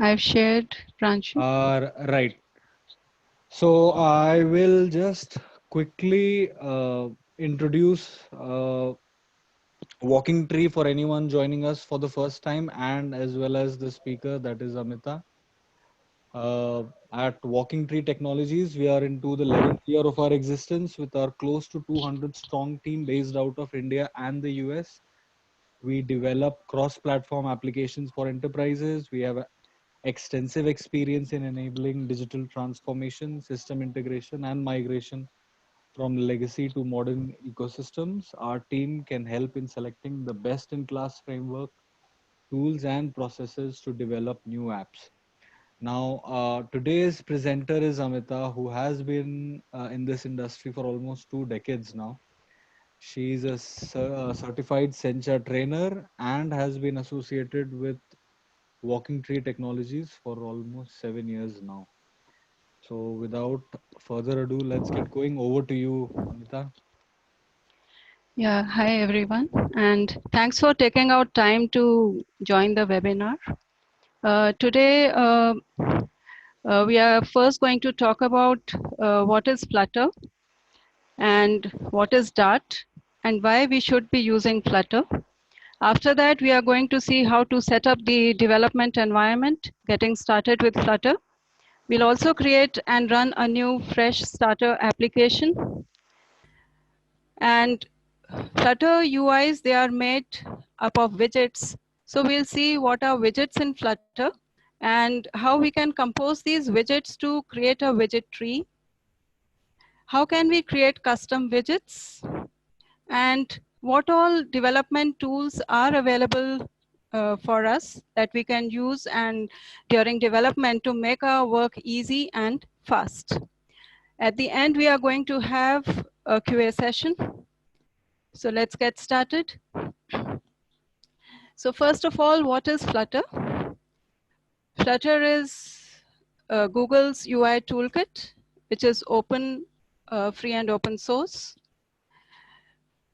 I've shared, Pranshu. Right. So I will just quickly introduce Walking Tree for anyone joining us for the first time, and as well as the speaker, that is Amita. At Walking Tree Technologies, we are into the 11th year of our existence with our close to 200 strong team based out of India and the US. We develop cross-platform applications for enterprises. We have extensive experience in enabling digital transformation, system integration, and migration from legacy to modern ecosystems. Our team can help in selecting the best in class framework, tools, and processes to develop new apps. Now, today's presenter is Amita, who has been in this industry for almost 2 decades now. She is a certified Sencha trainer and has been associated with Walking Tree Technologies for almost 7 years now. So, without further ado, let's get going. Over to you, Amita. Yeah, hi everyone, and thanks for taking out time to join the webinar. Today, we are first going to talk about what is Flutter and what is Dart and why we should be using Flutter. After that, we are going to see how to set up the development environment, getting started with Flutter. We'll also create and run a new fresh starter application. And Flutter UIs, they are made up of widgets. So we'll see what are widgets in Flutter and how we can compose these widgets to create a widget tree. How can we create custom widgets? And what all development tools are available for us that we can use and during development to make our work easy and fast. At the end, we are going to have a QA session. So let's get started. So first of all, what is Flutter? Flutter is Google's UI toolkit, which is open, free and open source.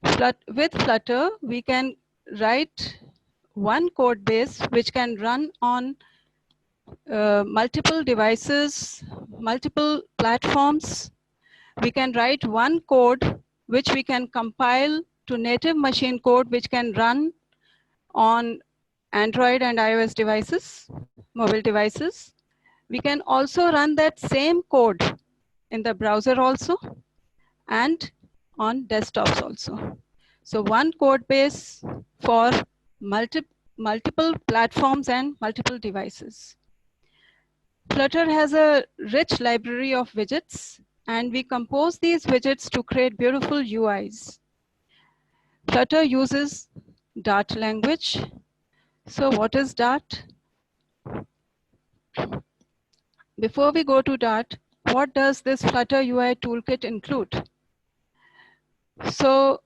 With Flutter, we can write one code base which can run on multiple devices, multiple platforms. We can write one code which we can compile to native machine code which can run on Android and iOS devices, mobile devices. We can also run that same code in the browser also and on desktops also. So one code base for multiple platforms and multiple devices. Flutter has a rich library of widgets, and we compose these widgets to create beautiful UIs. Flutter uses Dart language. So what is Dart? Before we go to Dart, what does this Flutter UI toolkit include? So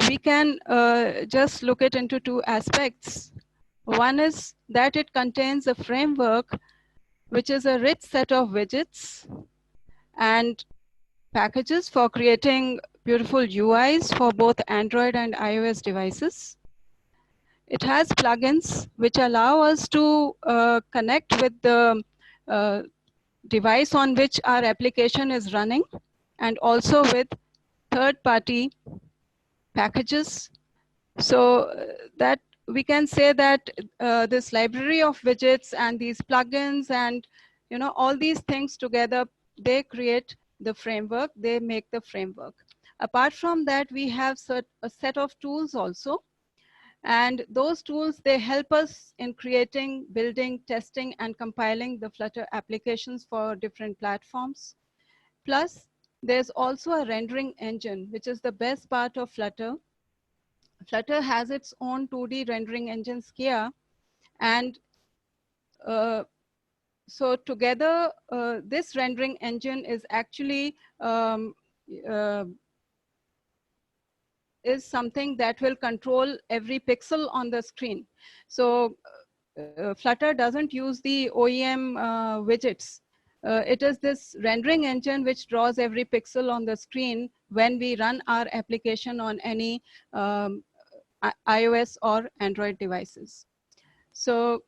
we can just look it into two aspects. One is that it contains a framework, which is a rich set of widgets and packages for creating beautiful UIs for both Android and iOS devices. It has plugins which allow us to connect with the device on which our application is running, and also with third-party packages. So that we can say that this library of widgets and these plugins and all these things together, they create the framework, they make the framework. Apart from that, we have a set of tools also. And those tools, they help us in creating, building, testing, and compiling the Flutter applications for different platforms. Plus, there's also a rendering engine, which is the best part of Flutter. Flutter has its own 2D rendering engine, Skia, and so together, this rendering engine is actually uh, is something that will control every pixel on the screen. So Flutter doesn't use the OEM widgets. It is this rendering engine which draws every pixel on the screen when we run our application on any iOS or Android devices. So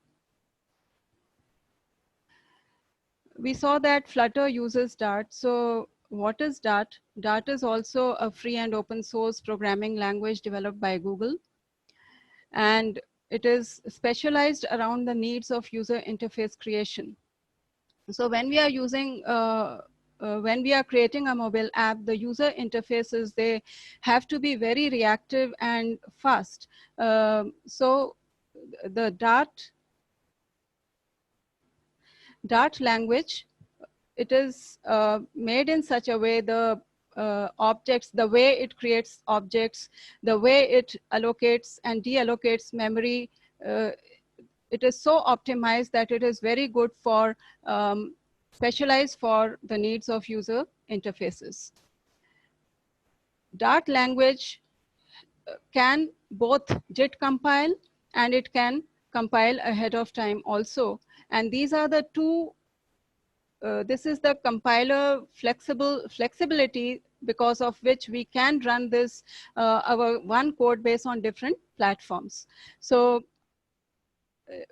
we saw that Flutter uses Dart. So what is Dart? Dart is also a free and open source programming language developed by Google. And it is specialized around the needs of user interface creation. So when we are when we are creating a mobile app, the user interfaces, they have to be very reactive and fast. So the Dart language, it is made in such a way, the objects, the way it creates objects, the way it allocates and deallocates memory, it is so optimized that it is very good for specialized for the needs of user interfaces. Dart language can both JIT compile and it can compile ahead of time also. And these are the two, this is the compiler flexibility because of which we can run this, our one code base on different platforms. So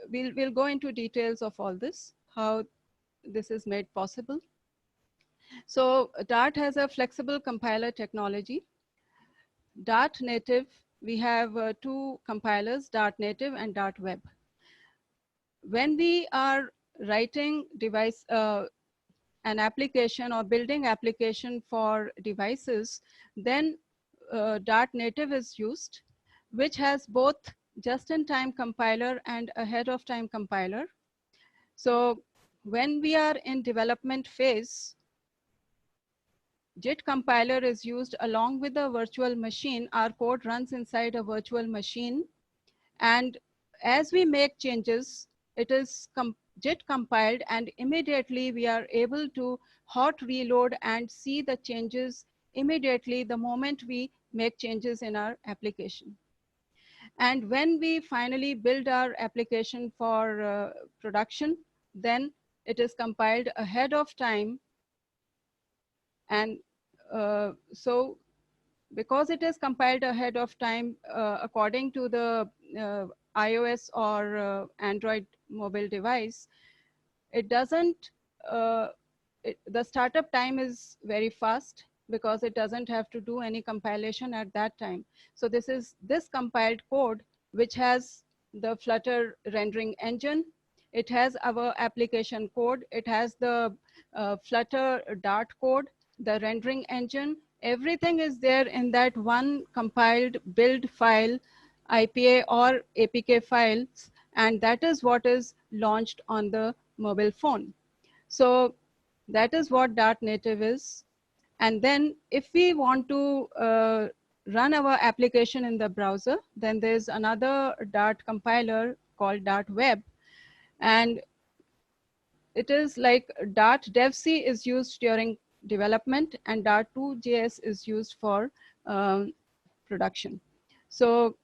we'll go into details of all this, how this is made possible. So Dart has a flexible compiler technology. Dart native, we have two compilers, Dart native and Dart web. When we are writing an application or building application for devices, then Dart native is used, which has both just-in-time compiler and ahead-of-time compiler. So when we are in development phase, JIT compiler is used along with the virtual machine. Our code runs inside a virtual machine. And as we make changes, it is JIT compiled, and immediately we are able to hot reload and see the changes immediately the moment we make changes in our application. And when we finally build our application for production, then it is compiled ahead of time. And so because it is compiled ahead of time, according to the iOS or Android mobile device, it doesn't, the startup time is very fast because it doesn't have to do any compilation at that time. So this compiled code, which has the Flutter rendering engine, it has our application code, it has the Flutter Dart code, the rendering engine, everything is there in that one compiled build file, IPA or APK files, and that is what is launched on the mobile phone. So that is what Dart native is. And then if we want to run our application in the browser, then there's another Dart compiler called Dart web. And it is like Dart DevC is used during development and Dart2.js is used for production. So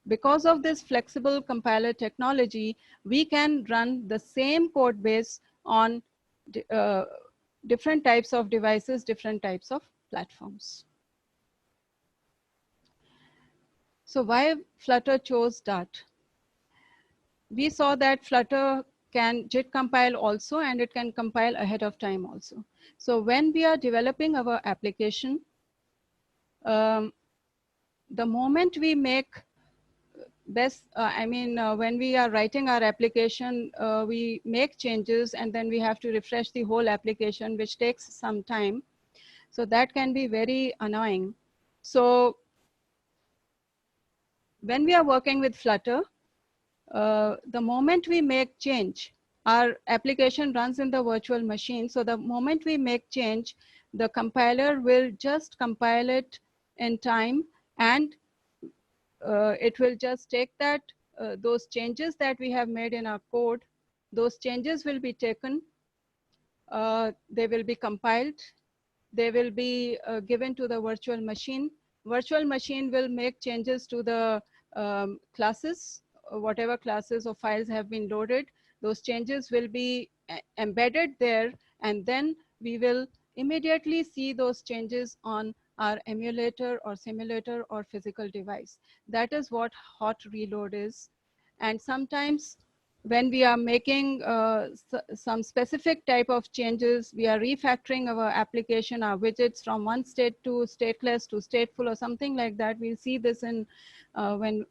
because of this flexible compiler technology, we can run the same code base on different types of devices, different types of platforms. So why Flutter chose Dart? We saw that Flutter can JIT compile also, and it can compile ahead of time also. So when we are developing our application, the moment we make when we are writing our application, we make changes and then we have to refresh the whole application, which takes some time. So that can be very annoying. So when we are working with Flutter, the moment we make change, our application runs in the virtual machine. So the moment we make change, the compiler will just compile it in time, and it will just take that, those changes that we have made in our code, those changes will be taken, they will be compiled, they will be given to the virtual machine. Virtual machine will make changes to the classes, whatever classes or files have been loaded. Those changes will be embedded there, and then we will immediately see those changes on our emulator or simulator or physical device. That is what hot reload is. And sometimes when we are making some specific type of changes, we are refactoring our application, our widgets from one state to stateless to stateful or something like that. We'll see this in when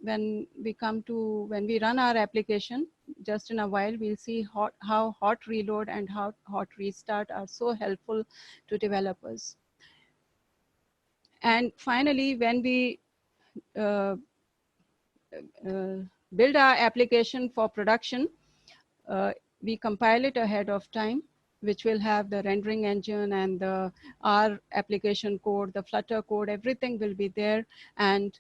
we run our application. Just in a while, we'll see how hot reload and how hot restart are so helpful to developers. And finally, when we uh, build our application for production, we compile it ahead of time, which will have the rendering engine and our application code, the Flutter code, everything will be there. And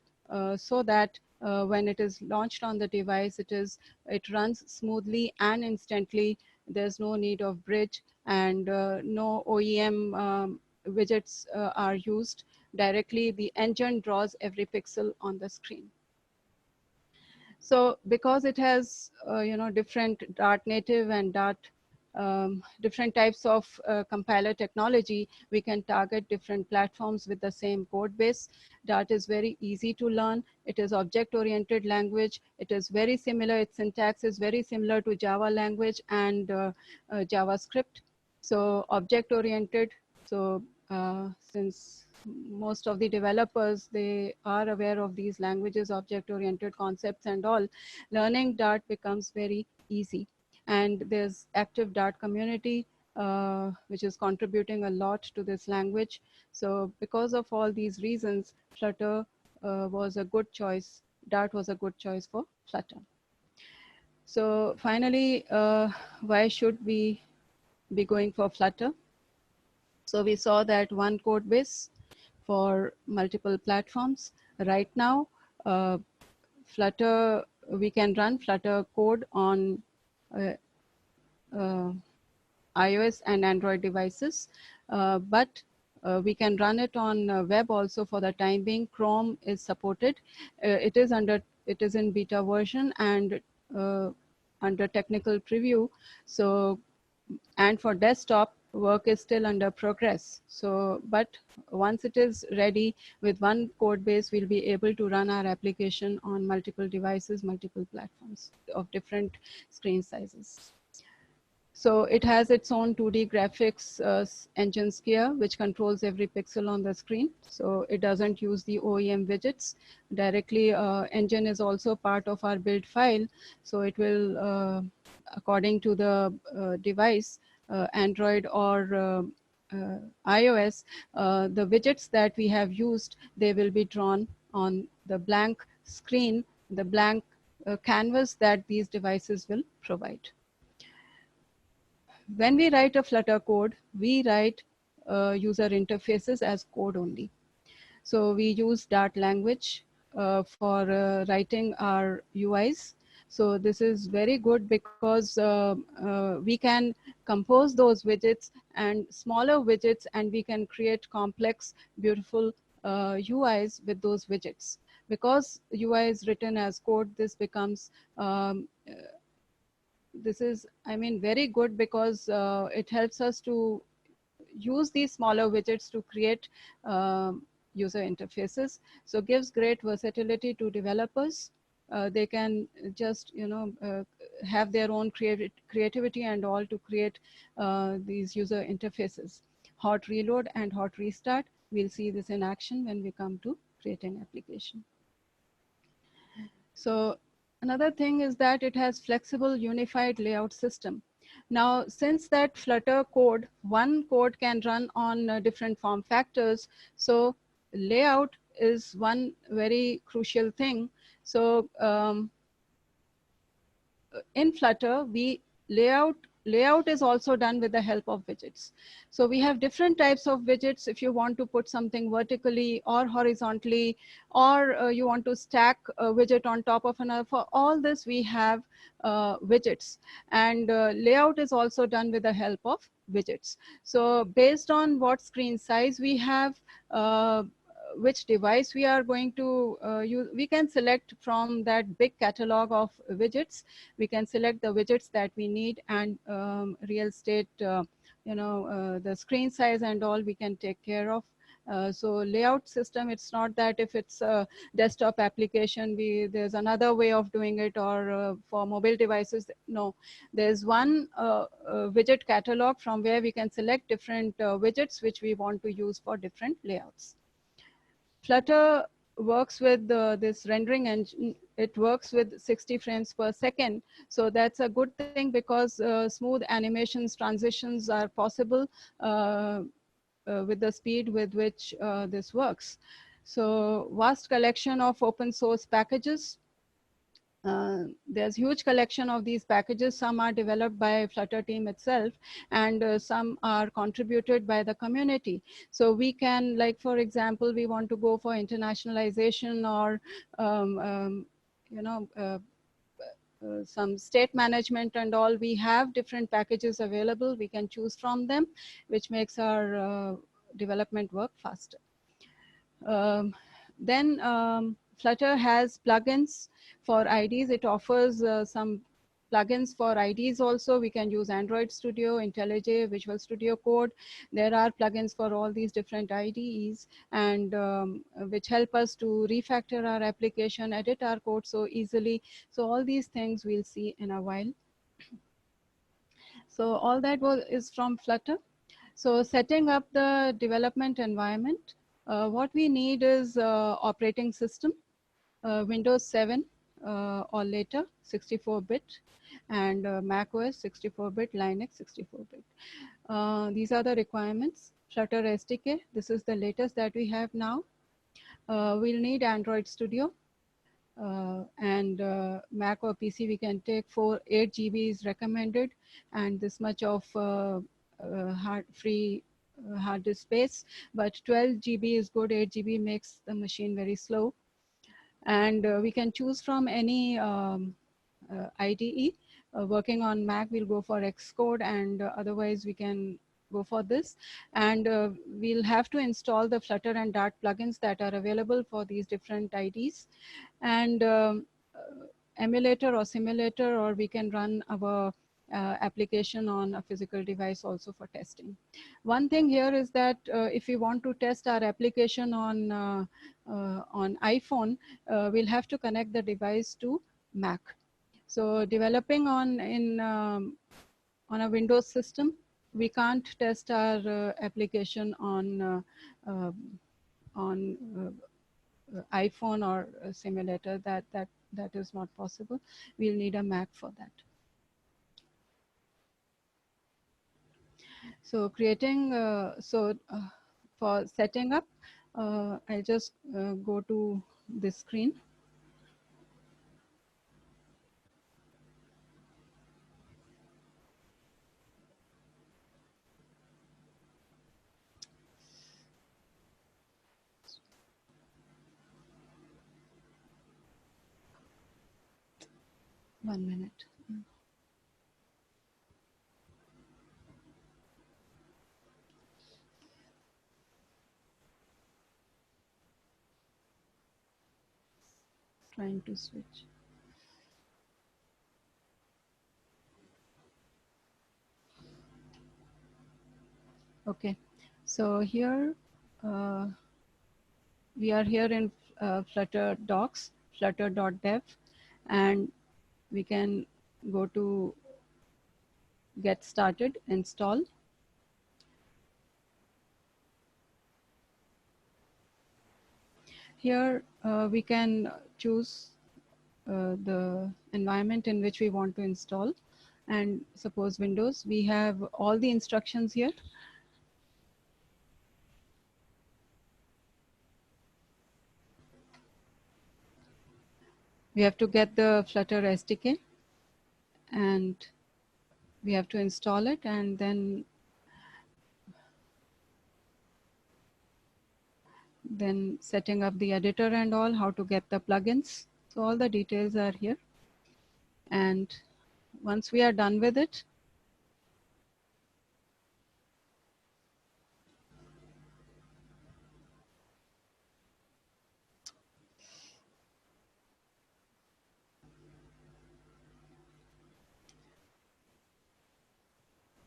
so that when it is launched on the device, it runs smoothly and instantly. There's no need of bridge, and no OEM widgets are used. Directly, the engine draws every pixel on the screen. So because it has, different Dart native and Dart, different types of compiler technology, we can target different platforms with the same code base. Dart is very easy to learn. It is object-oriented language. It is very similar. Its syntax is very similar to Java language and JavaScript. So object-oriented. So since most of the developers, they are aware of these languages, object-oriented concepts and all, learning Dart becomes very easy. And there's active Dart community, which is contributing a lot to this language. So because of all these reasons, Flutter was a good choice. Dart was a good choice for Flutter. So finally, why should we be going for Flutter? So we saw that one code base for multiple platforms. Right now, Flutter, we can run Flutter code on uh, uh, iOS and Android devices, but we can run it on web also for the time being. Chrome is supported. It is in beta version and under technical preview. So, and for desktop, work is still under progress. So, but once it is ready with one code base, we'll be able to run our application on multiple devices, multiple platforms of different screen sizes. So it has its own 2D graphics engine Skia, which controls every pixel on the screen. So it doesn't use the OEM widgets directly. Engine is also part of our build file. So it will, according to the device, Android or iOS, the widgets that we have used, they will be drawn on the blank screen, the blank canvas that these devices will provide. When we write a Flutter code, we write user interfaces as code only. So we use Dart language for writing our UIs. So this is very good because we can compose those widgets and smaller widgets, and we can create complex, beautiful UIs with those widgets. Because UI is written as code, this becomes this is, I mean, very good because it helps us to use these smaller widgets to create user interfaces. So gives great versatility to developers. They can just, have their own creativity and all to create these user interfaces. Hot reload and hot restart. We'll see this in action when we come to creating application. So another thing is that it has flexible unified layout system. Now, since that Flutter code, one code can run on different form factors, so layout is one very crucial thing. So in Flutter, layout is also done with the help of widgets. So we have different types of widgets. If you want to put something vertically or horizontally, or you want to stack a widget on top of another, for all this we have widgets. And layout is also done with the help of widgets. So based on what screen size we have, which device we are going to use, we can select from that big catalog of widgets. We can select the widgets that we need, and real estate, the screen size and all we can take care of So layout system, it's not that if it's a desktop application, there's another way of doing it, or for mobile devices, no. There's one widget catalog from where we can select different widgets which we want to use for different layouts. Flutter works with this rendering engine. It works with 60 frames per second. So that's a good thing because smooth animations, transitions are possible with the speed with which this works. So vast collection of open source packages. There's huge collection of these packages. Some are developed by Flutter team itself, and some are contributed by the community. So we can, like, for example, we want to go for internationalization or, you know, some state management and all. We have different packages available. We can choose from them, which makes our development work faster. Then Flutter has plugins for IDs. It offers some plugins for IDs also. We can use Android Studio, IntelliJ, Visual Studio Code. There are plugins for all these different IDEs, and which help us to refactor our application, edit our code so easily. So all these things we'll see in a while. So all that is from Flutter. So setting up the development environment, what we need is operating system, Windows 7 or later, 64-bit, and Mac OS 64-bit, Linux 64-bit. These are the requirements. Flutter SDK, this is the latest that we have now. We'll need Android Studio. And Mac or PC, we can take 8 GB is recommended, and this much of free hard disk space, but 12 GB is good. 8 GB makes the machine very slow. And we can choose from any IDE. Working on Mac, we'll go for Xcode, and otherwise we can go for this. And we'll have to install the Flutter and Dart plugins that are available for these different IDs. And emulator or simulator, or we can run our application on a physical device also for testing. One thing here is that if we want to test our application on iPhone, we'll have to connect the device to Mac. So developing on a Windows system, we can't test our application on iPhone or a simulator. That is not possible. We'll need a Mac for that. So creating, for setting up, I'll just go to this screen. One minute. Trying to switch. Okay, so here we are here in Flutter docs, flutter.dev, and we can go to get started, install. Here we can choose the environment in which we want to install, and suppose Windows. We have all the instructions here. We have to get the Flutter SDK, and we have to install it, and then setting up the editor and all, how to get the plugins. So all the details are here. And once we are done with it,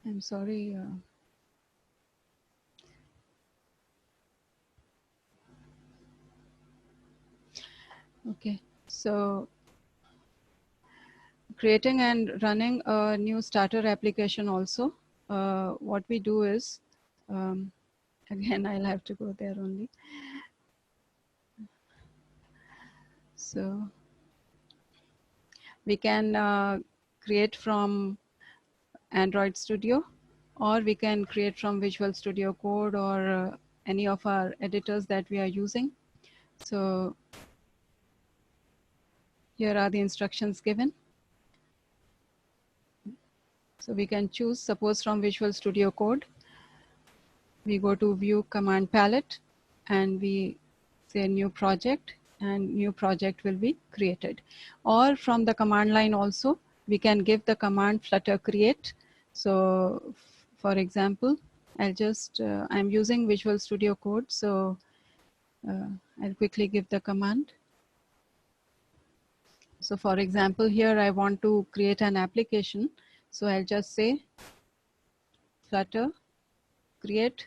I'm sorry. Okay, so creating and running a new starter application also, what we do is, again, I'll have to go there only. So we can create from Android Studio, or we can create from Visual Studio Code, or any of our editors that we are using. So here are the instructions given. So we can choose, suppose from Visual Studio Code, we go to View Command Palette and we say New Project, and new project will be created. Or from the command line also, we can give the command flutter create. So for example, I'm using Visual Studio Code, so I'll quickly give the command. So for example, here I want to create an application. So I'll just say flutter create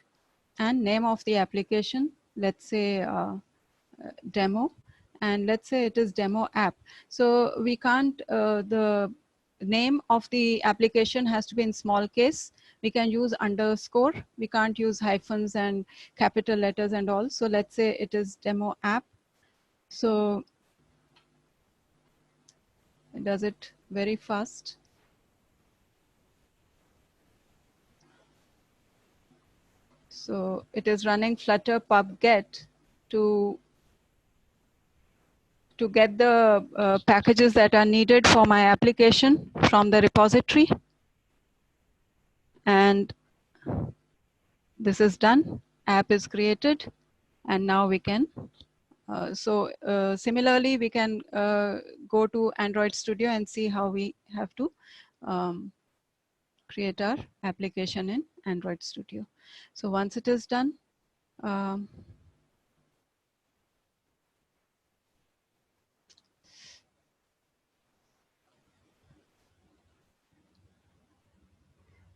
and name of the application, let's say demo, and let's say it is demo app. So we can't, the name of the application has to be in small case. We can use underscore, we can't use hyphens and capital letters and all. So let's say it is demo app. So it does it very fast. So it is running flutter pub get to get the packages that are needed for my application from the repository. And this is done, app is created, and now we can, similarly we can go to Android Studio and see how we have to create our application in Android Studio. So once it is done,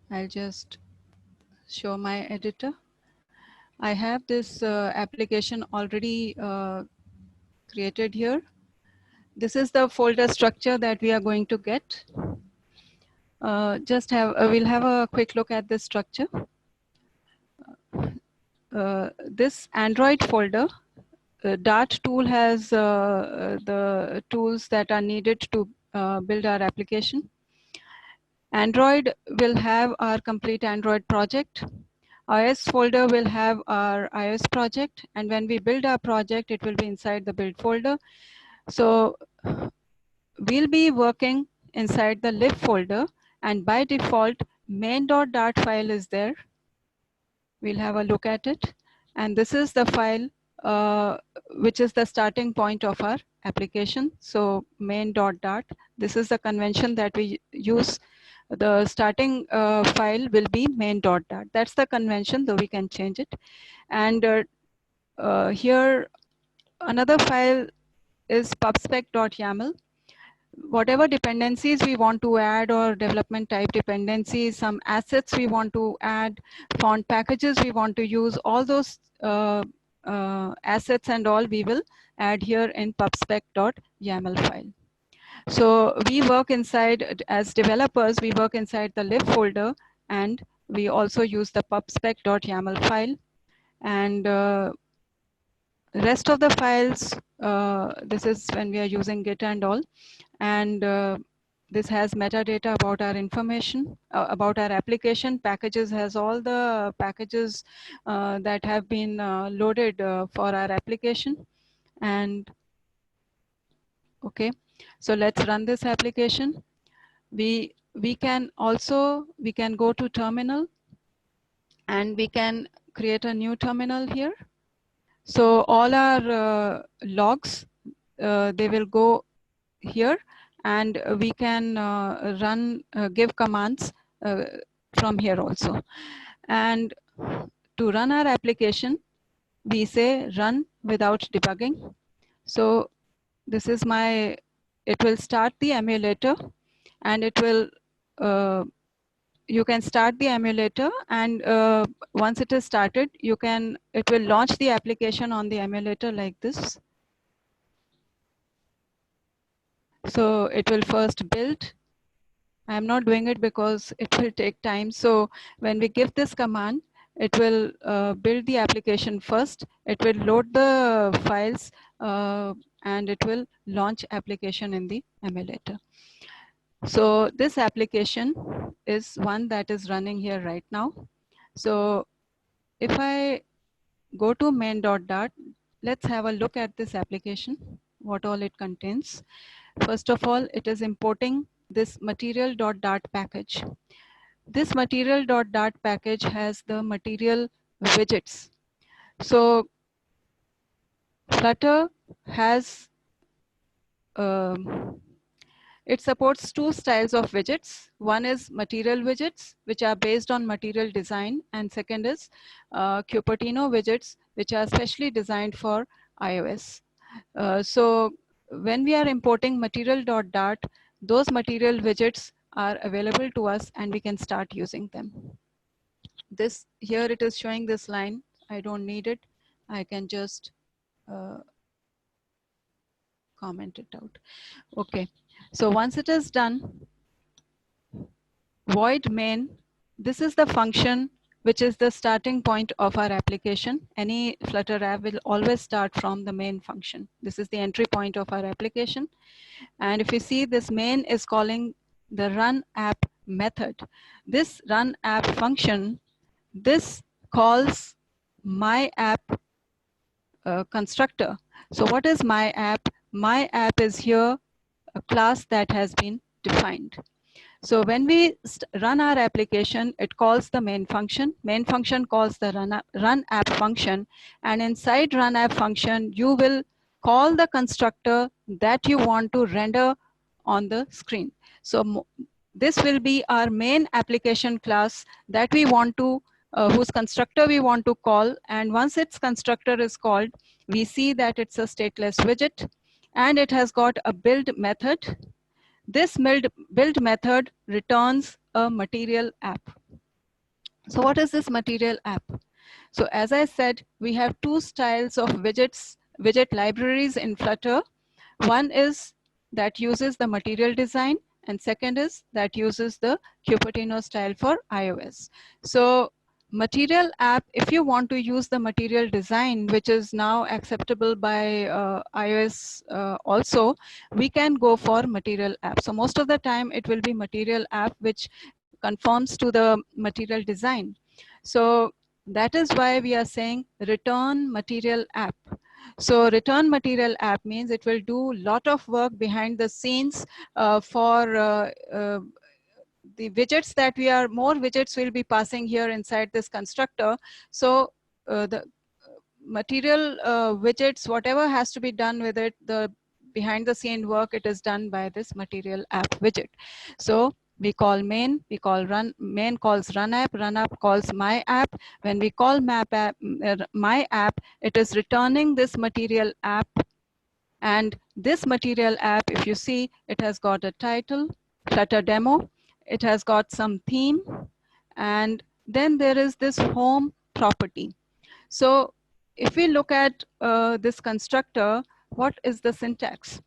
I'll just show my editor. I have this application already created here. This is the folder structure that we are going to get. We'll have a quick look at this structure. This Android folder, Dart tool has the tools that are needed to build our application. Android will have our complete Android project. iOS folder will have our iOS project, and when we build our project, it will be inside the build folder. So we'll be working inside the lib folder, and by default, main.dart file is there. We'll have a look at it. And this is the file which is the starting point of our application. So main.dart, this is the convention that we use. The starting file will be main.dart. That's the convention, though we can change it. And here, another file is pubspec.yaml. Whatever dependencies we want to add, or development type dependencies, some assets we want to add, font packages we want to use, all those assets and all we will add here in pubspec.yaml file. So we work inside, as developers, we work inside the lib folder, and we also use the pubspec.yaml file. And rest of the files, this is when we are using Git and all. And this has metadata about our information, about our application. Packages has all the packages that have been loaded for our application. And okay, so let's run this application. We can go to terminal, and we can create a new terminal here. So all our logs, they will go here, and we can give commands from here also. And to run our application, we say run without debugging. So this is it will start the emulator, and it will, you can start the emulator, and once it is started, it will launch the application on the emulator like this. So it will first build. I'm not doing it because it will take time. So when we give this command, it will build the application first. It will load the files and it will launch application in the emulator. So this application is one that is running here right now. So if I go to main.dart, let's have a look at this application, what all it contains. First of all, it is importing this material.dart package. This material.dart package has the material widgets. So Flutter has it supports two styles of widgets. One is material widgets, which are based on material design, and second is Cupertino widgets, which are specially designed for iOS. So when we are importing material.dart, those material widgets are available to us and we can start using them. This here it is showing this line. I don't need it. I can just comment it out. Okay. So once it is done, void main, this is the function which is the starting point of our application. Any Flutter app will always start from the main function. This is the entry point of our application. And if you see, this main is calling the run app method. This run app function, this calls my app constructor. So what is my app? My app is here a class that has been defined. So when we run our application, it calls the main function. Main function calls the run app function. And inside run app function, you will call the constructor that you want to render on the screen. So this will be our main application class that we want to, whose constructor we want to call. And once its constructor is called, we see that it's a stateless widget and it has got a build method. This build method returns a material app. So what is this material app? So as I said, we have two styles of widget libraries in Flutter. One is that uses the material design, and second is that uses the Cupertino style for iOS. So material app, if you want to use the material design, which is now acceptable by iOS also, we can go for material app. So most of the time it will be material app which conforms to the material design. So that is why we are saying return material app. So return material app means it will do a lot of work behind the scenes for the widgets that we are, more widgets will be passing here inside this constructor. So the material widgets, whatever has to be done with it, the behind the scene work, it is done by this material app widget. So we call main, we call run, main calls run app calls my app. When we call my app, it is returning this material app. And this material app, if you see, it has got a title, Flutter demo. It has got some theme. And then there is this home property. So if we look at this constructor, what is the syntax?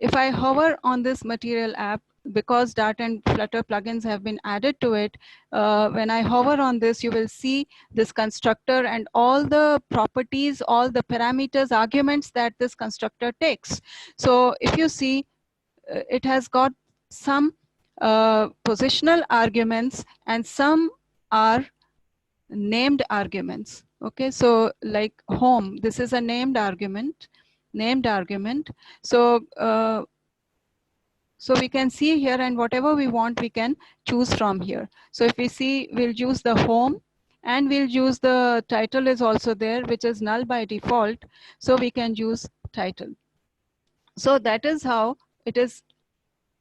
If I hover on this material app, because Dart and Flutter plugins have been added to it, when I hover on this, you will see this constructor and all the properties, all the parameters, arguments that this constructor takes. So if you see, it has got some positional arguments and some are named arguments. Okay, so like home, this is a named argument. So so we can see here, and whatever we want, we can choose from here. So if we see, we'll use the home, and we'll use the title is also there, which is null by default. So we can use title. So that is how it is.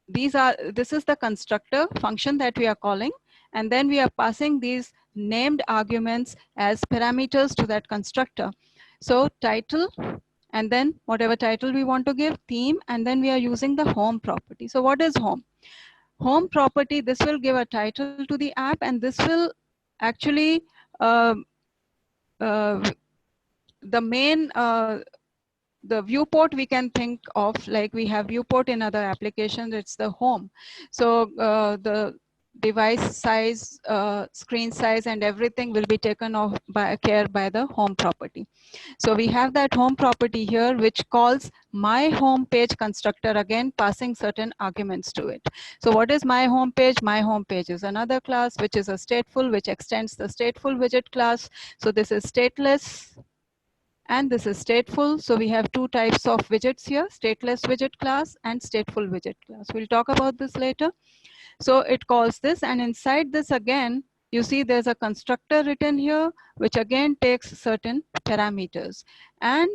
This is the constructor function that we are calling. And then we are passing these named arguments as parameters to that constructor. So title, and then whatever title we want to give, theme, and then we are using the home property. So what is home? Home property, this will give a title to the app, and this will actually, the main the viewport we can think of like we have viewport in other applications, it's the home. So the device size, screen size and everything will be taken off by care by the home property. So we have that home property here, which calls my home page constructor, again passing certain arguments to it. So what is my home page? My home page is another class, which is a stateful, which extends the stateful widget class. So this is stateless and this is stateful. So we have two types of widgets here, stateless widget class and stateful widget class. We'll talk about this later. So it calls this, and inside this again, you see there's a constructor written here, which again takes certain parameters. And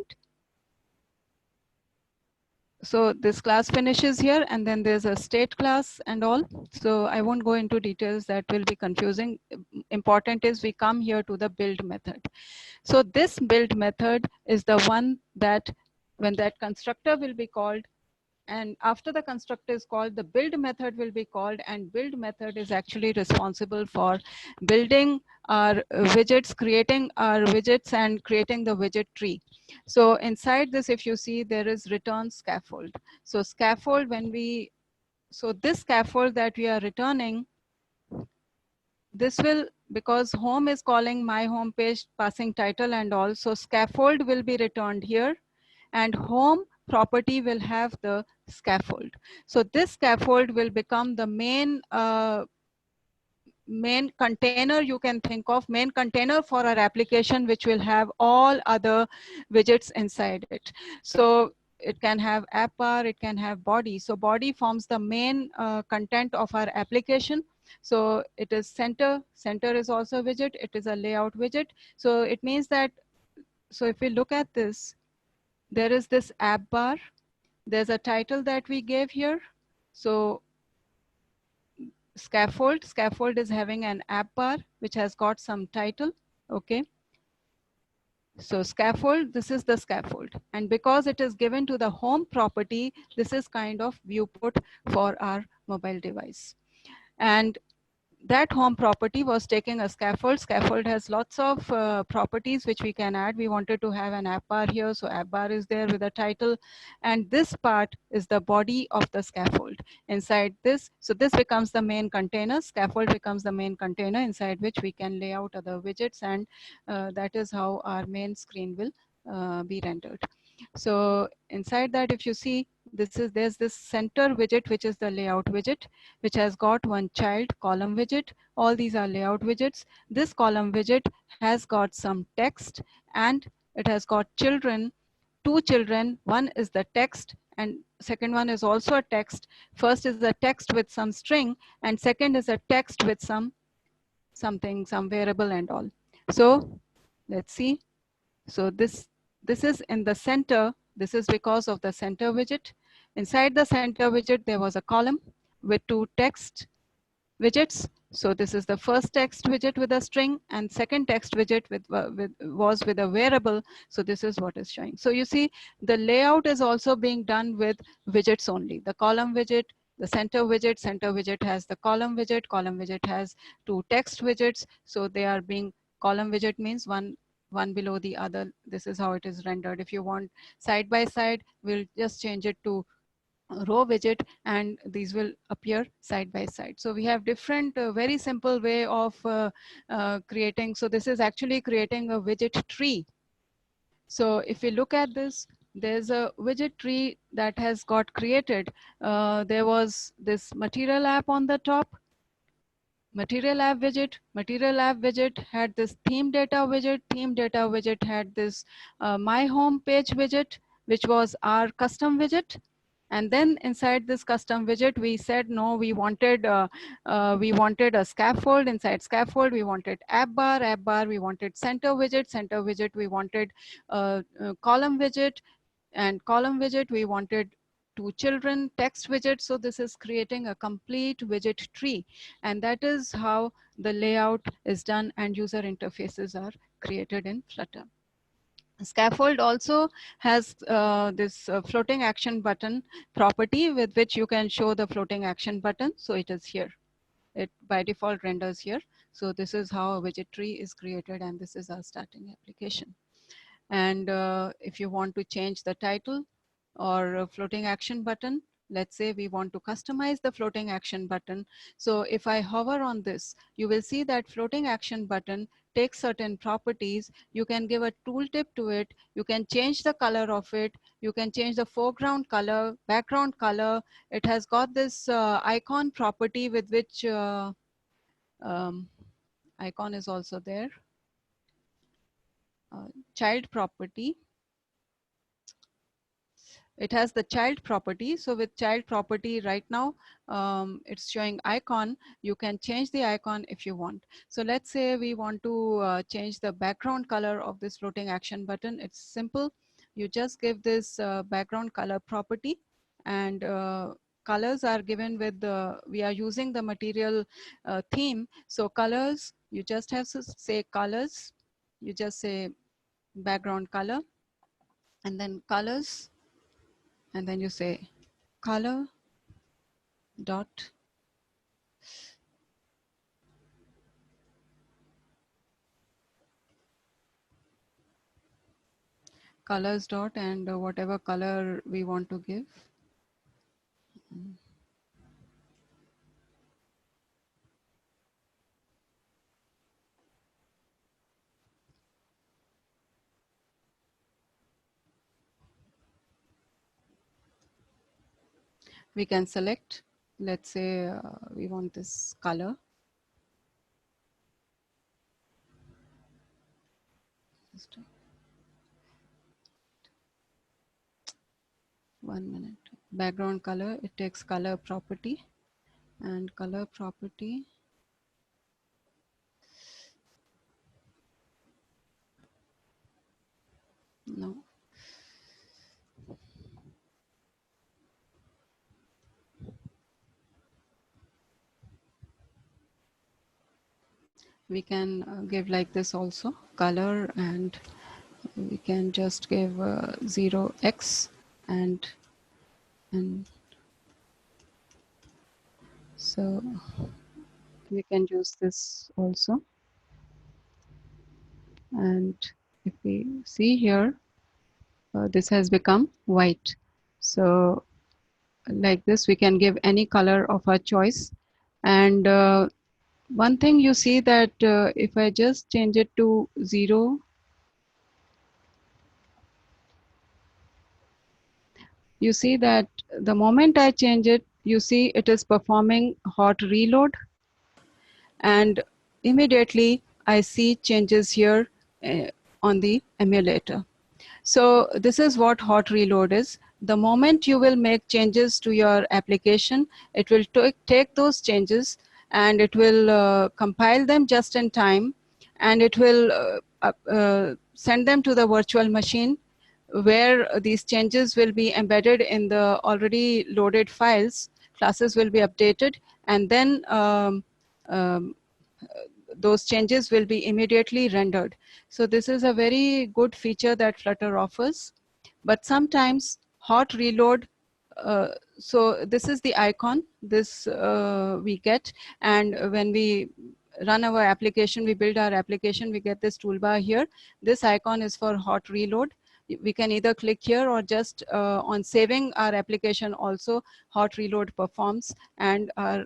so this class finishes here, and then there's a state class and all. So I won't go into details, that will be confusing. Important is we come here to the build method. So this build method is the one that when that constructor will be called, and after the constructor is called, the build method will be called, and build method is actually responsible for building our widgets, creating our widgets and creating the widget tree. So inside this, if you see, there is return scaffold. So scaffold, so this scaffold that we are returning, this will, because home is calling my home page, passing title and all, so scaffold will be returned here, and home property will have the scaffold. So this scaffold will become the main container, you can think of main container for our application, which will have all other widgets inside it. So it can have app bar, it can have body. So body forms the main content of our application. So it is center is also a widget, it is a layout widget. So it means that, so if we look at this, there is this app bar, there's a title that we gave here. So scaffold is having an app bar which has got some title. Okay, so scaffold, this is the scaffold, and because it is given to the home property, this is kind of viewport for our mobile device. And that home property was taking a scaffold. Scaffold has lots of properties which we can add. We wanted to have an app bar here, so app bar is there with a title, and this part is the body of the scaffold. Inside this, so this becomes the main container, scaffold becomes the main container inside which we can lay out other widgets, and that is how our main screen will be rendered. So inside that, if you see, there's this center widget, which is the layout widget, which has got one child column widget. All these are layout widgets. This column widget has got some text, and it has got children, two children. One is the text, and second one is also a text. First is the text with some string, and second is a text with some variable and all. So let's see. So this is in the center. This is because of the center widget. Inside the center widget, there was a column with two text widgets. So this is the first text widget with a string, and second text widget was with a variable. So this is what is showing. So you see, the layout is also being done with widgets only. The column widget, the center widget has the column widget has two text widgets. So they are being, column widget means one below the other. This is how it is rendered. If you want side by side, we'll just change it to row widget, and these will appear side by side. So we have different very simple way of creating. So this is actually creating a widget tree. So if we look at this, there's a widget tree that has got created. There was this material app on the top, material app widget had this theme data widget had this my home page widget, which was our custom widget. And then inside this custom widget, we said, no, we wanted a scaffold. Inside scaffold, we wanted app bar, we wanted center widget, we wanted column widget, and column widget, we wanted two children text widget. So this is creating a complete widget tree. And that is how the layout is done and user interfaces are created in Flutter. Scaffold also has this floating action button property with which you can show the floating action button. So it is here. It by default renders here. So this is how a widget tree is created, and this is our starting application. And if you want to change the title or a floating action button, let's say we want to customize the floating action button. So if I hover on this, you will see that floating action button takes certain properties. You can give a tooltip to it. You can change the color of it. You can change the foreground color, background color. It has got this icon property with which um, icon is also there. Child property. It has the child property. So with child property right now, it's showing icon. You can change the icon if you want. So let's say we want to change the background color of this floating action button. It's simple. You just give this background color property, and colors are given with the, we are using the material theme. So colors, you just have to say colors. You just say background color, and then colors, and then you say color dot colors dot and whatever color we want to give. We can select, let's say we want this color. Just 1 minute. Background color, it takes color property, and color property, no. We can give like this also, color, and we can just give 0x and so we can use this also. And if we see here, this has become white. So like this, we can give any color of our choice. And one thing you see that if I just change it to 0, you see that the moment I change it, you see it is performing hot reload, and immediately I see changes here on the emulator. So this is what hot reload is. The moment you will make changes to your application, it will take those changes and it will compile them just in time, and it will send them to the virtual machine where these changes will be embedded in the already loaded files. Classes will be updated, and then um, those changes will be immediately rendered. So this is a very good feature that Flutter offers. But sometimes hot reload, so this is the icon, this we get, and when we run our application, we build our application, we get this toolbar here. This icon is for hot reload. We can either click here or just on saving our application also, hot reload performs and our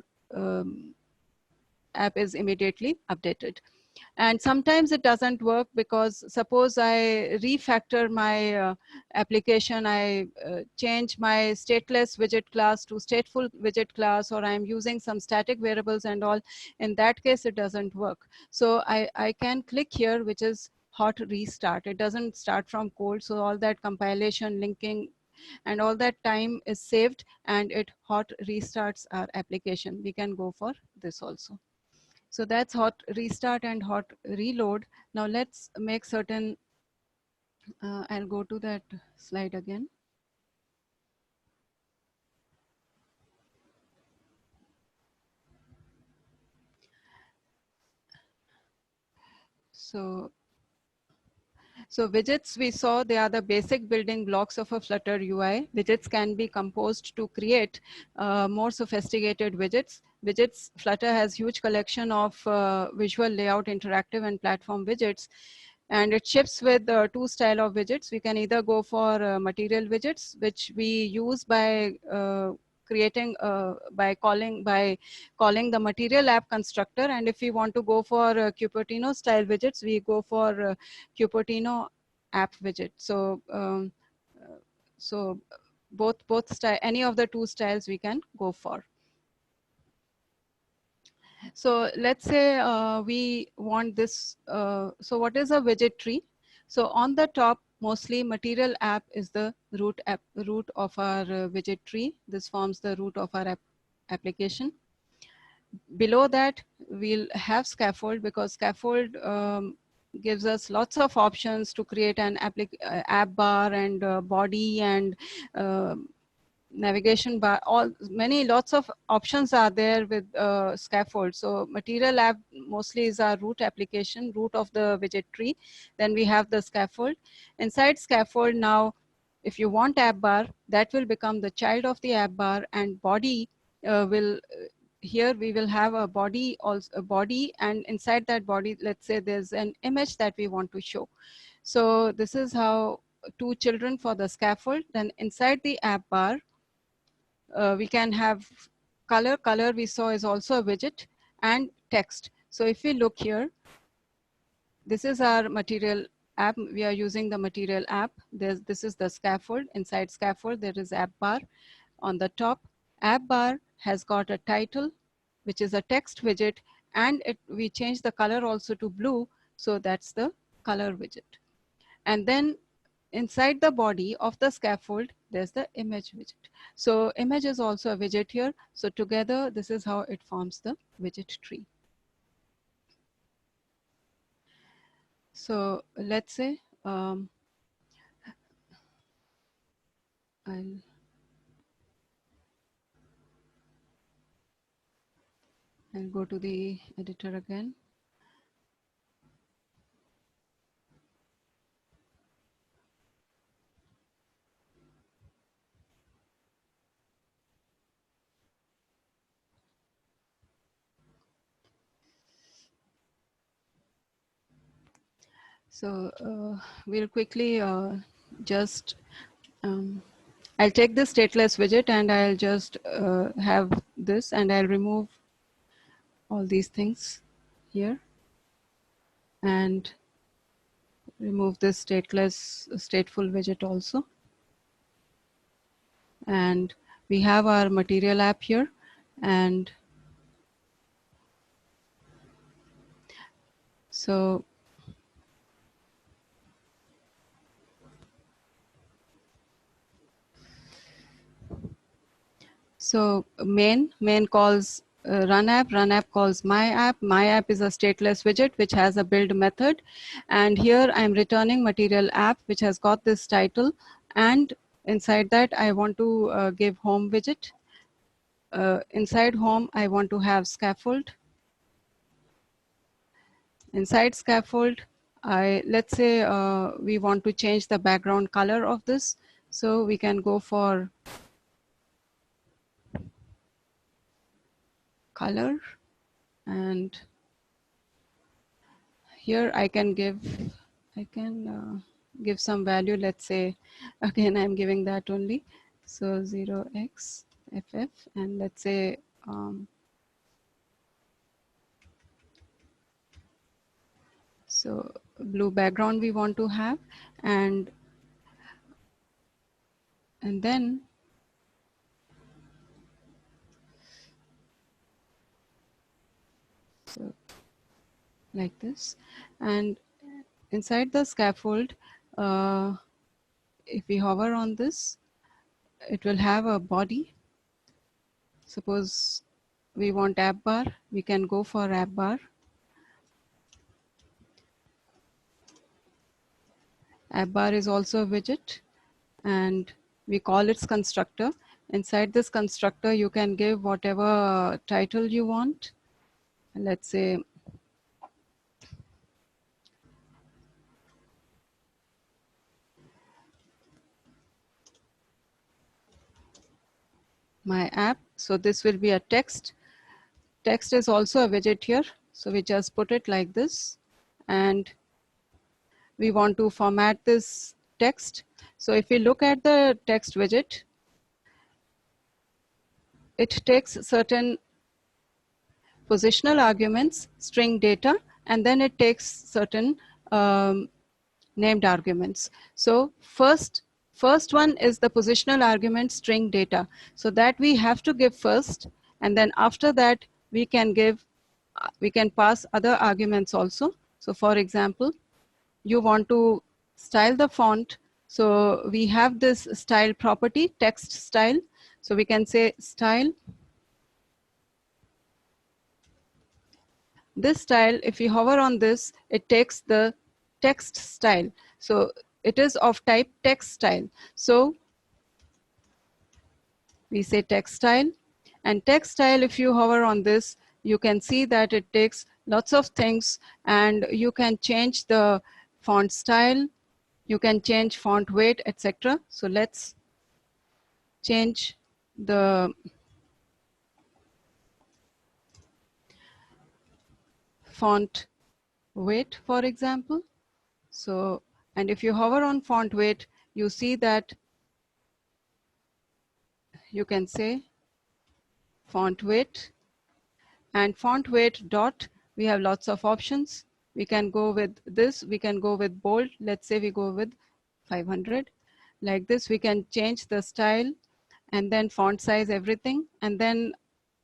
app is immediately updated. And sometimes it doesn't work because suppose I refactor my application, I change my stateless widget class to stateful widget class, or I'm using some static variables and all. In that case, it doesn't work. So I can click here, which is hot restart. It doesn't start from cold. So all that compilation, linking, and all that time is saved, and it hot restarts our application. We can go for this also. So that's hot restart and hot reload. Now let's make certain, I'll go to that slide again. So widgets we saw, they are the basic building blocks of a Flutter UI. Widgets can be composed to create more sophisticated widgets. Flutter has huge collection of visual layout, interactive and platform widgets. And it ships with two style of widgets. We can either go for material widgets, which we use by creating by calling the material app constructor. And if we want to go for Cupertino style widgets, we go for Cupertino app widget. So so both style, any of the two styles we can go for. So let's say we want this. So what is a widget tree? So on the top, mostly material app is the root of our widget tree. This forms the root of our application. Below that, we'll have scaffold, because scaffold gives us lots of options to create an app bar and body and navigation bar. Lots of options are there with scaffold. So material app mostly is our root application, root of the widget tree. Then we have the scaffold. Inside scaffold now, if you want app bar, that will become the child of the app bar, and body will here we will have a body, also a body, and inside that body, let's say there's an image that we want to show. So this is how two children for the scaffold. Then inside the app bar, we can have color. Color we saw is also a widget, and text. So if we look here, this is our material app. We are using the material app. This is the scaffold. Inside scaffold, there is app bar. On the top, app bar has got a title, which is a text widget, and we change the color also to blue. So that's the color widget. And then inside the body of the scaffold, there's the image widget. So image is also a widget here. So together, this is how it forms the widget tree. So let's say I'll go to the editor again. So we'll quickly just, I'll take this stateless widget and I'll just have this, and I'll remove all these things here and remove this stateful widget also. And we have our material app here, and so main calls run app calls my app is a stateless widget which has a build method, and here I'm returning material app which has got this title, and inside that I want to give home widget. Inside home I want to have scaffold. Inside scaffold, let's say we want to change the background color of this, so we can go for color, and here I can give some value. Let's say again I'm giving that only, so 0xff, and let's say so blue background we want to have, and then so like this. And inside the scaffold, if we hover on this, it will have a body. Suppose we want app bar, we can go for app bar. App bar is also a widget, and we call its constructor. Inside this constructor, you can give whatever title you want. Let's say my app. So this will be a text. Text is also a widget here. So we just put it like this. And we want to format this text. So if we look at the text widget, it takes certain positional arguments, string data, and then it takes certain named arguments. So first one is the positional argument string data. So that we have to give first, and then after that we can pass other arguments also. So for example, you want to style the font. So we have this style property, text style. So we can say style. This style, if you hover on this, it takes the text style. So it is of type text style. So we say text style. And text style, if you hover on this, you can see that it takes lots of things, and you can change the font style, you can change font weight, etc. So let's change the font weight, for example. So, and if you hover on font weight, you see that you can say font weight, and font weight dot, we have lots of options. We can go with this, we can go with bold. Let's say we go with 500. Like this, we can change the style and then font size, everything. And then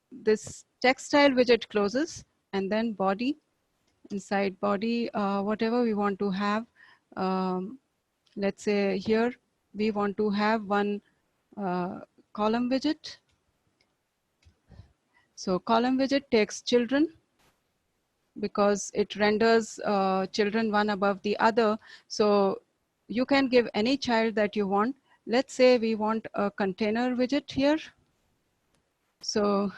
this text style widget closes, and then body, inside body, whatever we want to have. Let's say here, we want to have one column widget. So column widget takes children, because it renders children one above the other. So you can give any child that you want. Let's say we want a container widget here. So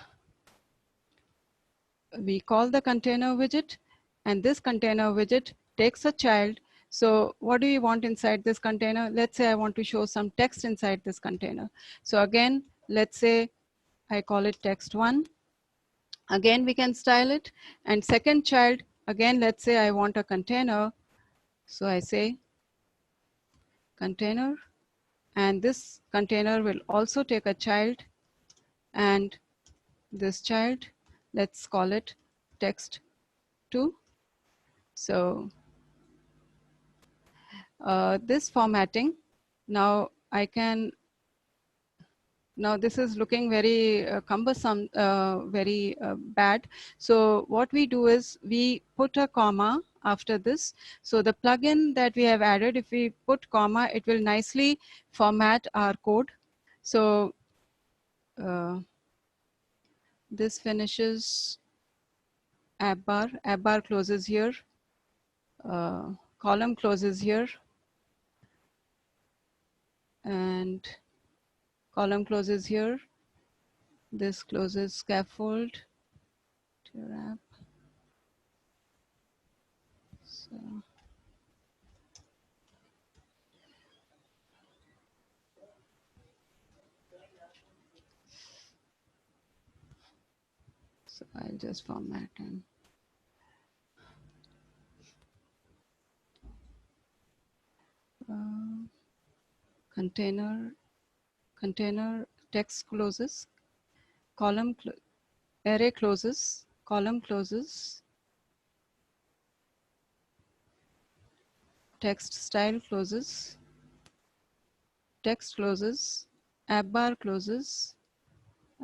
we call the container widget, and this container widget takes a child. So what do you want inside this container? Let's say I want to show some text inside this container. So again, let's say I call it text1. Again, we can style it. And second child, again, let's say I want a container. So I say container, and this container will also take a child, and this child, let's call it text2. So this formatting, now I can, now this is looking very cumbersome, very bad. So what we do is we put a comma after this. So the plugin that we have added, if we put comma, it will nicely format our code. So this finishes app bar closes here, column closes here, and column closes here. This closes scaffold to your app. So I'll just format and container text closes, column array closes, column closes, text style closes, text closes, app bar closes,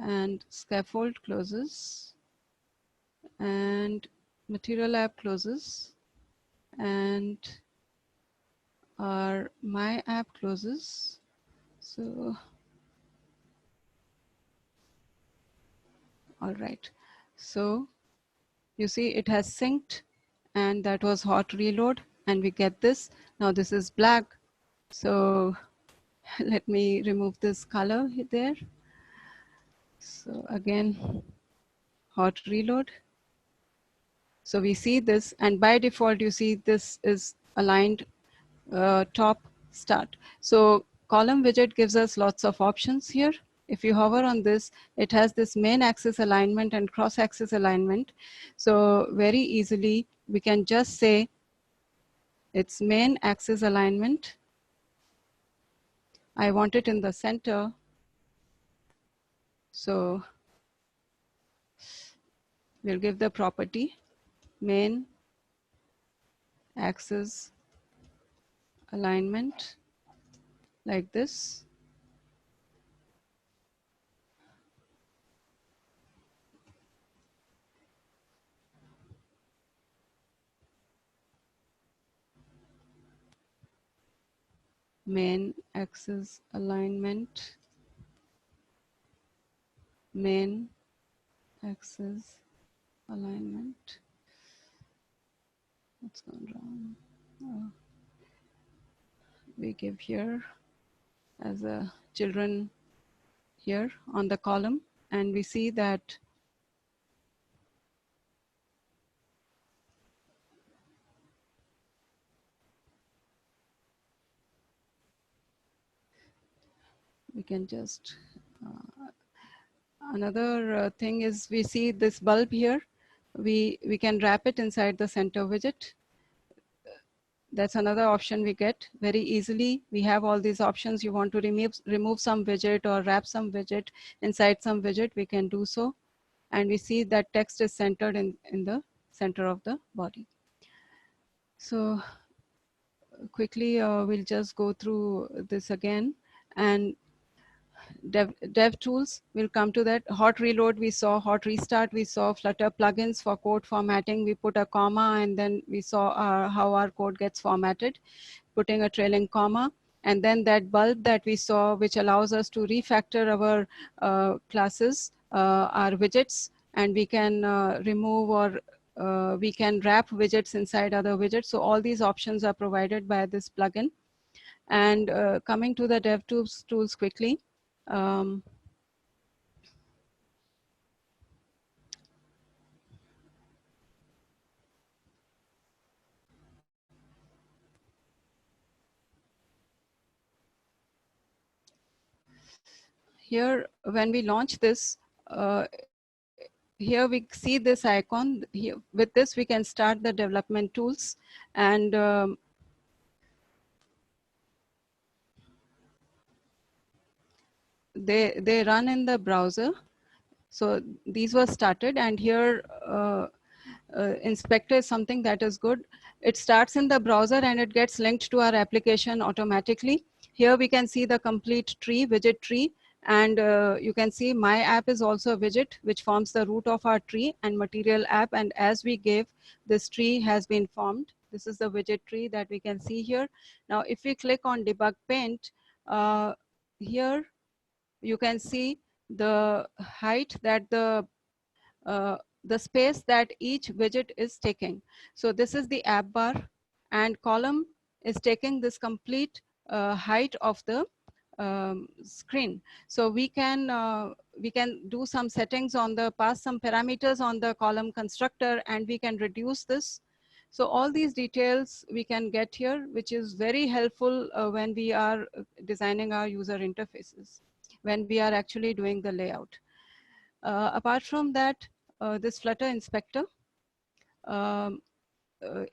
and scaffold closes, and material app closes, and our my app closes. So all right, so you see it has synced, and that was hot reload, and we get this. Now this is black. So let me remove this color there. So again, hot reload. So we see this, and by default, you see this is aligned top start. So column widget gives us lots of options here. If you hover on this, it has this main axis alignment and cross axis alignment. So very easily, we can just say its main axis alignment. I want it in the center. So we'll give the property main axis alignment like this. Main axis alignment, main axis alignment. What's gone wrong? We give here as a children here on the column, and we see that we can just another thing is we see this bulb here. We can wrap it inside the center widget. That's another option we get very easily. We have all these options. You want to remove some widget or wrap some widget inside some widget, we can do so. And we see that text is centered in the center of the body. So quickly, we'll just go through this again. And dev tools, we'll come to that. Hot reload, we saw. Hot restart, we saw. Flutter plugins for code formatting, we put a comma, and then we saw how our code gets formatted, putting a trailing comma. And then that bulb that we saw, which allows us to refactor our classes, our widgets, and we can remove or we can wrap widgets inside other widgets. So all these options are provided by this plugin. And coming to the DevTools quickly. Here, when we launch this, here we see this icon. Here, with this, we can start the development tools, and they run in the browser. So these were started, and here inspector is something that is good. It starts in the browser and it gets linked to our application automatically. Here we can see the complete tree, widget tree, and you can see my app is also a widget which forms the root of our tree, and material app, and as we gave, this tree has been formed. This is the widget tree that we can see here. Now if we click on debug paint, here you can see the height that the space that each widget is taking. So this is the app bar, and column is taking this complete height of the screen. So we can do some settings on the pass some parameters on the column constructor, and we can reduce this. So all these details we can get here, which is very helpful when we are designing our user interfaces, when we are actually doing the layout. Apart from that, this Flutter inspector, um,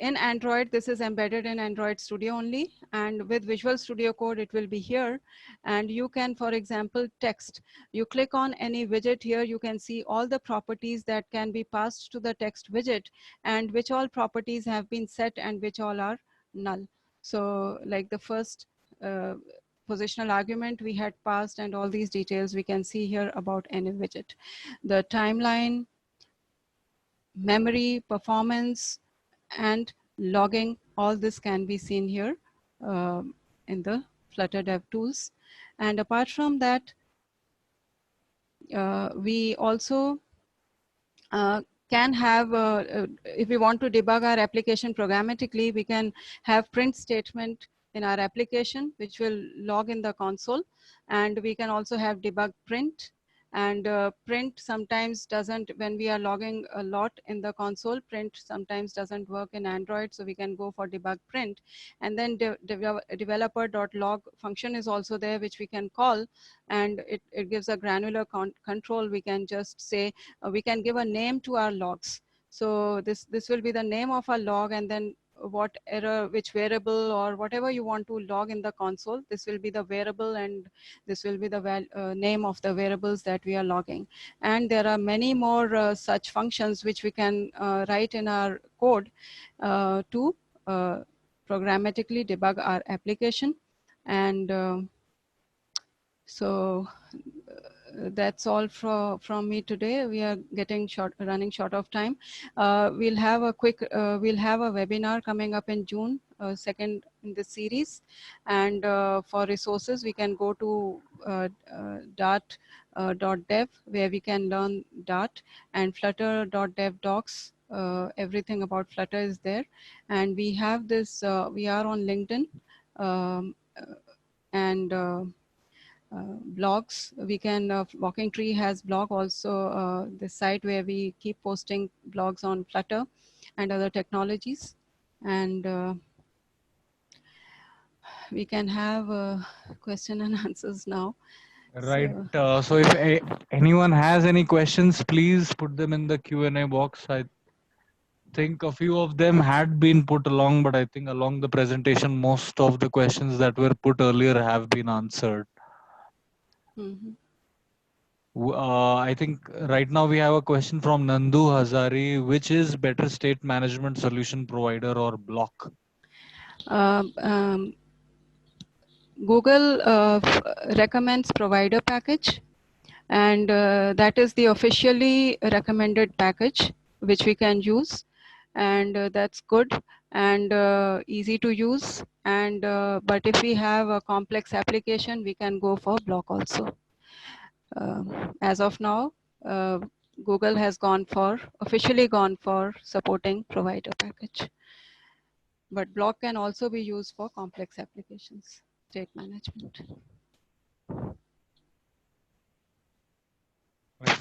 in Android, this is embedded in Android Studio only, and with Visual Studio Code, it will be here. And you can, for example, text. You click on any widget here, you can see all the properties that can be passed to the text widget, and which all properties have been set and which all are null. So like the first positional argument we had passed, and all these details we can see here about any widget. The timeline, memory, performance, and logging, all this can be seen here in the Flutter Dev Tools. And apart from that, we also can have, if we want to debug our application programmatically, we can have print statement in our application, which will log in the console. And we can also have debug print. And print sometimes doesn't, when we are logging a lot in the console, print sometimes doesn't work in Android. So we can go for debug print. And then developer.log function is also there, which we can call. And it gives a granular control. We can just say, we can give a name to our logs. So this will be the name of our log, and then what error, which variable or whatever you want to log in the console. This will be the variable, and this will be the name of the variables that we are logging. And there are many more such functions which we can write in our code to programmatically debug our application. And so that's all from me today. We are running short of time. We'll have a webinar coming up in June, second in the series. And for resources, we can go to Dart.dev, where we can learn Dart, and Flutter.dev docs. Everything about Flutter is there. And we have this, we are on LinkedIn, and blogs. We can, Walking Tree has blog also, the site where we keep posting blogs on Flutter and other technologies. And we can have question and answers now. Right. So if anyone has any questions, please put them in the Q&A box. I think a few of them had been put along, but I think along the presentation, most of the questions that were put earlier have been answered. Mhm. I think right now we have a question from Nandu Hazari. Which is better, state management solution provider or Block? Google recommends provider package, and that is the officially recommended package which we can use, and that's good and easy to use. And but if we have a complex application, we can go for Block also. As of now, Google has officially gone for supporting provider package, but Block can also be used for complex applications, state management.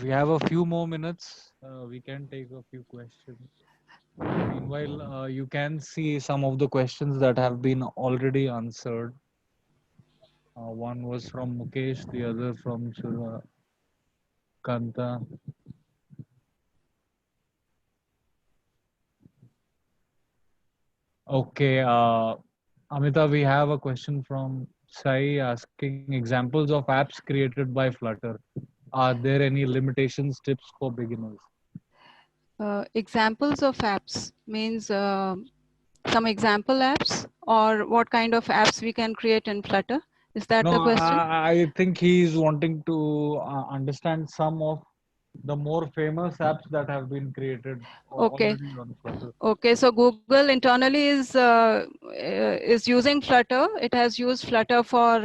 We have a few more minutes. We can take a few questions. Meanwhile, you can see some of the questions that have been already answered. One was from Mukesh, the other from Kanta. Okay, Amita, we have a question from Sai asking examples of apps created by Flutter. Are there any limitations, tips for beginners? Examples of apps means some example apps, or what kind of apps we can create in Flutter? Is that No, the question? I think he's wanting to understand some of the more famous apps that have been created Okay. already on Flutter. Okay, so Google internally is using Flutter. It has used Flutter for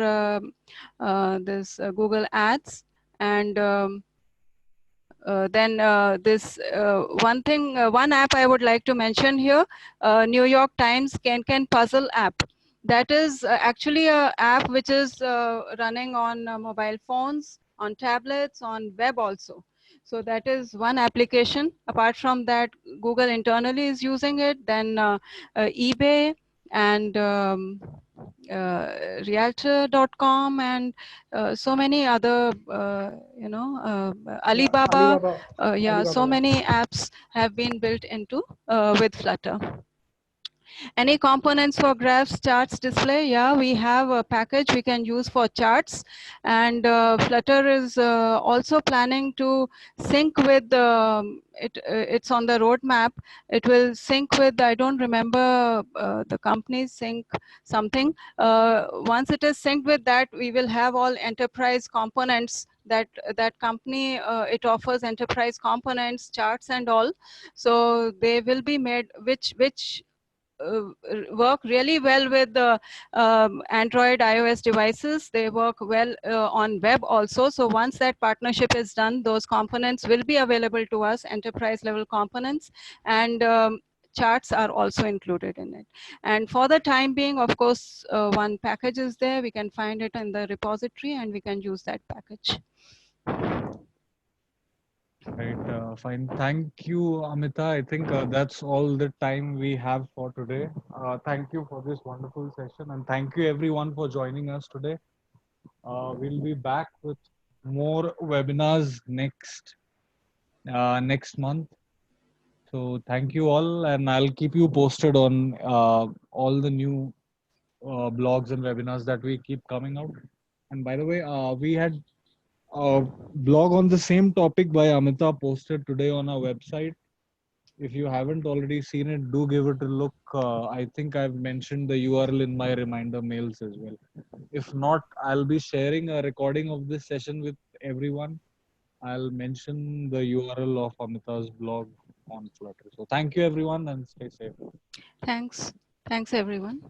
this Google Ads, and then this one app I would like to mention here, New York Times Can Puzzle app. That is actually a app which is running on mobile phones, on tablets, on web also. So that is one application. Apart from that, Google internally is using it. Then eBay and Realtor.com and so many other, Alibaba. Yeah, Alibaba, so many apps have been built into with Flutter. Any components for graphs, charts, display? Yeah, we have a package we can use for charts. And Flutter is also planning to sync with it's on the roadmap. It will sync with, I don't remember the company, sync something. Once it is synced with that, we will have all enterprise components that company, it offers enterprise components, charts and all. So they will be made, which work really well with the Android, iOS devices. They work well on web also. So once that partnership is done, those components will be available to us, enterprise level components, and charts are also included in it. And for the time being, of course, one package is there. We can find it in the repository and we can use that package. Right, fine. Thank you, Amita. I think that's all the time we have for today. Thank you for this wonderful session, and thank you everyone for joining us today. We'll be back with more webinars next month. So thank you all, and I'll keep you posted on all the new blogs and webinars that we keep coming out. And by the way, we had a blog on the same topic by Amita posted today on our website. If you haven't already seen it, do give it a look. I think I've mentioned the URL in my reminder mails as well. If not, I'll be sharing a recording of this session with everyone. I'll mention the URL of Amita's blog on Flutter. So thank you everyone and stay safe. Thanks. Thanks, everyone.